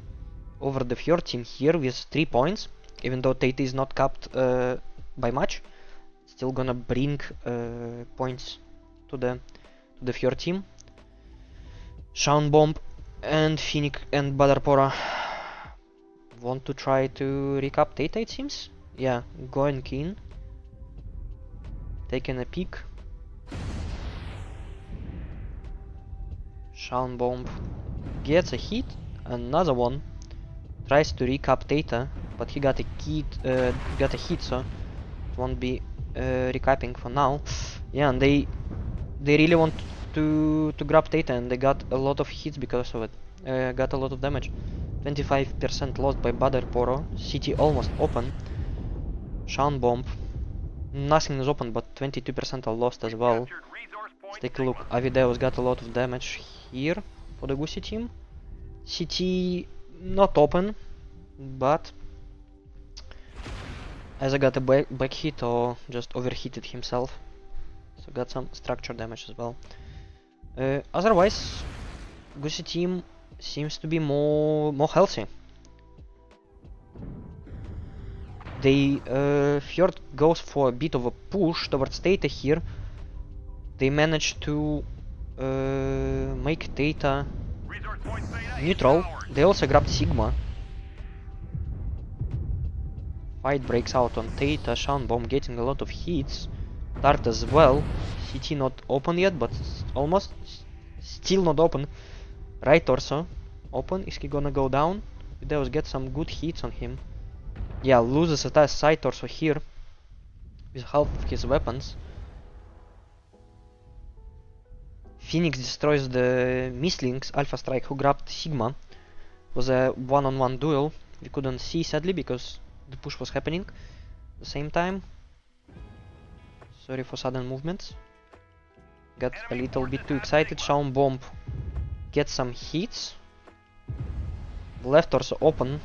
over the third team here with 3 points. Even though Theta is not capped by much, still gonna bring points to the third team. Shaun Bomb and Phoenix and Badarpora want to try to recap Theta, it seems. Yeah, going in, taking a peek. Shaun Bomb gets a hit, another one tries to recap Theta, but he got a hit, so it won't be recapping for now. Yeah, and they really want to grab Theta, and they got a lot of hits because of it. Got a lot of damage. 25% lost by Badarporo. City almost open. Shaun Bomb. Nothing is open, but 22% are lost as well. Let's take a look. Avideus got a lot of damage here for the Goosey team. CT not open, but either got a back hit or just overheated himself. So got some structure damage as well. Otherwise, Goosey team seems to be more healthy. They Fjord goes for a bit of a push towards Theta here. They managed to make Theta neutral. They also grabbed Sigma. Fight breaks out on Theta. Shaun Bomb getting a lot of hits. Dart as well. CT not open yet, but almost. Still not open. Right torso open. Is he gonna go down? Avideus get some good hits on him. Yeah, loses a side torso here with half of his weapons. Phoenix destroys the Mistlings, Alpha Strike, who grabbed Sigma. It was a one-on-one duel. We couldn't see, sadly, because the push was happening at the same time. Sorry for sudden movements. Got a little bit too excited. Shaun Bomb gets some hits. Left torso open.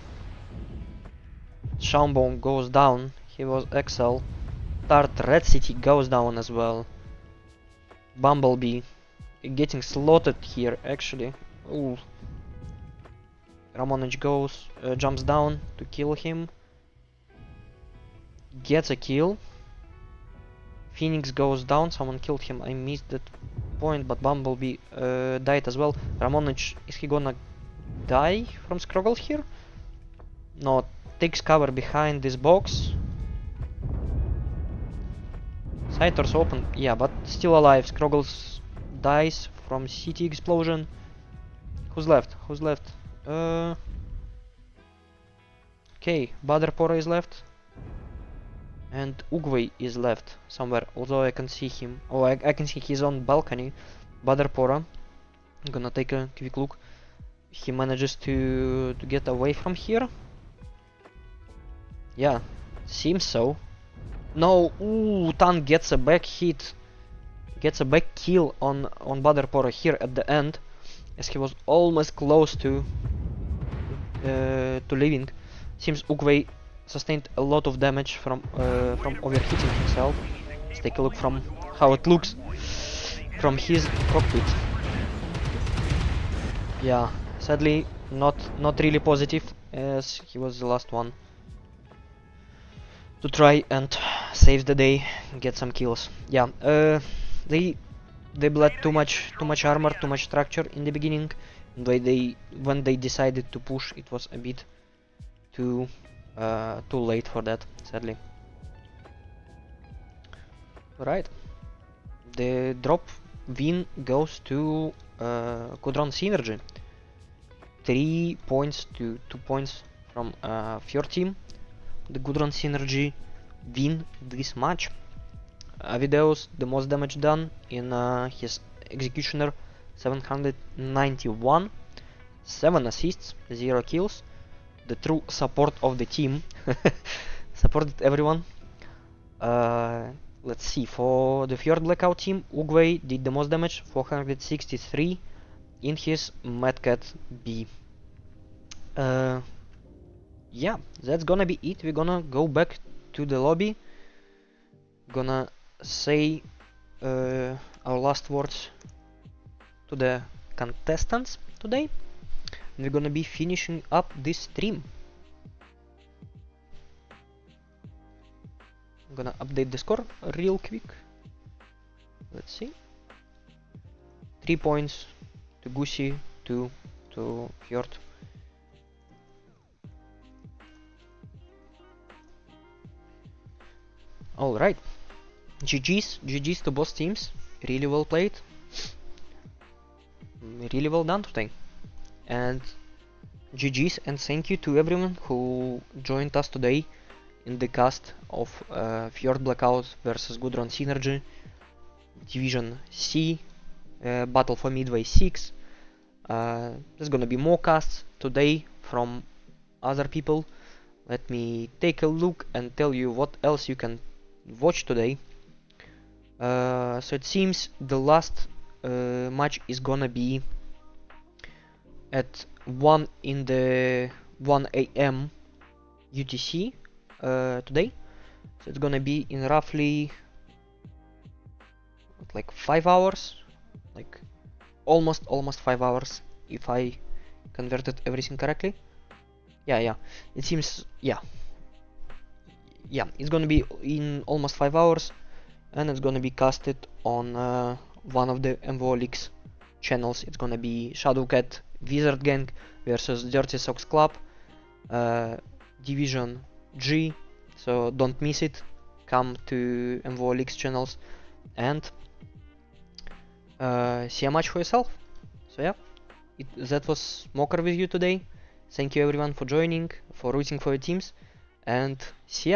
Shaun Bomb goes down. He was XL. Tart Red City goes down as well. Bumblebee getting slotted here actually. Ooh. Ramonich goes, jumps down to kill him. Gets a kill. Phoenix goes down, someone killed him, I missed that point, but Bumblebee died as well. Ramonich, is he gonna die from Skroggle here? No, takes cover behind this box. Side doors open, yeah, but still alive. Skroggle dies from city explosion. Who's left? Who's left? Okay, Badarpora is left. And Ugway is left somewhere, although I can see him. Oh, I can see he's on balcony. Badarpora. I'm gonna take a quick look. He manages to get away from here. Yeah, seems so. No, ooh, Tan gets a back hit. Gets a back kill on Badarpora here at the end, as he was almost close to leaving. Seems Ugway sustained a lot of damage from overheating himself. Let's take a look from how it looks from his cockpit. Yeah, sadly not really positive, as he was the last one to try and save the day, get some kills. Yeah, they bled too much armor, too much structure in the beginning. And when they decided to push, it was a bit too late for that, sadly. Right, the drop win goes to Gudron Synergy. 3 points to 2 points from FJRD team. The Gudron Synergy win this match. Avideus, the most damage done in his Executioner, 791, 7 assists, 0 kills. The true support of the team. Supported everyone. Let's see, for the FJRD Blackout team, Ugway did the most damage, 463 in his Madcat B. Yeah, that's gonna be it. We're gonna go back to the lobby. Gonna say our last words to the contestants today. And we're gonna be finishing up this stream. I'm gonna update the score real quick. Let's see. 3 points to Gusi, 2 to FJRD. Alright. GG's to both teams. Really well played. Really well done today. And GG's and thank you to everyone who joined us today in the cast of FJRD Blackout versus Gudron Synergy Division C Battle for Midway 6. There's gonna be more casts today from other people. Let me take a look and tell you what else you can watch today. So it seems the last match is gonna be at 1 AM UTC today. So it's gonna be in roughly like 5 hours, like almost 5 hours if I converted everything correctly. Yeah, it seems, yeah, it's gonna be in almost 5 hours, and it's gonna be casted on one of the MVO League's channels. It's gonna be Shadowcat Wizard Gang versus Dirty Socks Club, Division G, so don't miss it. Come to MVO League's channels and see a match for yourself. So yeah, that was Smoker with you today. Thank you everyone for joining, for rooting for your teams, and see ya.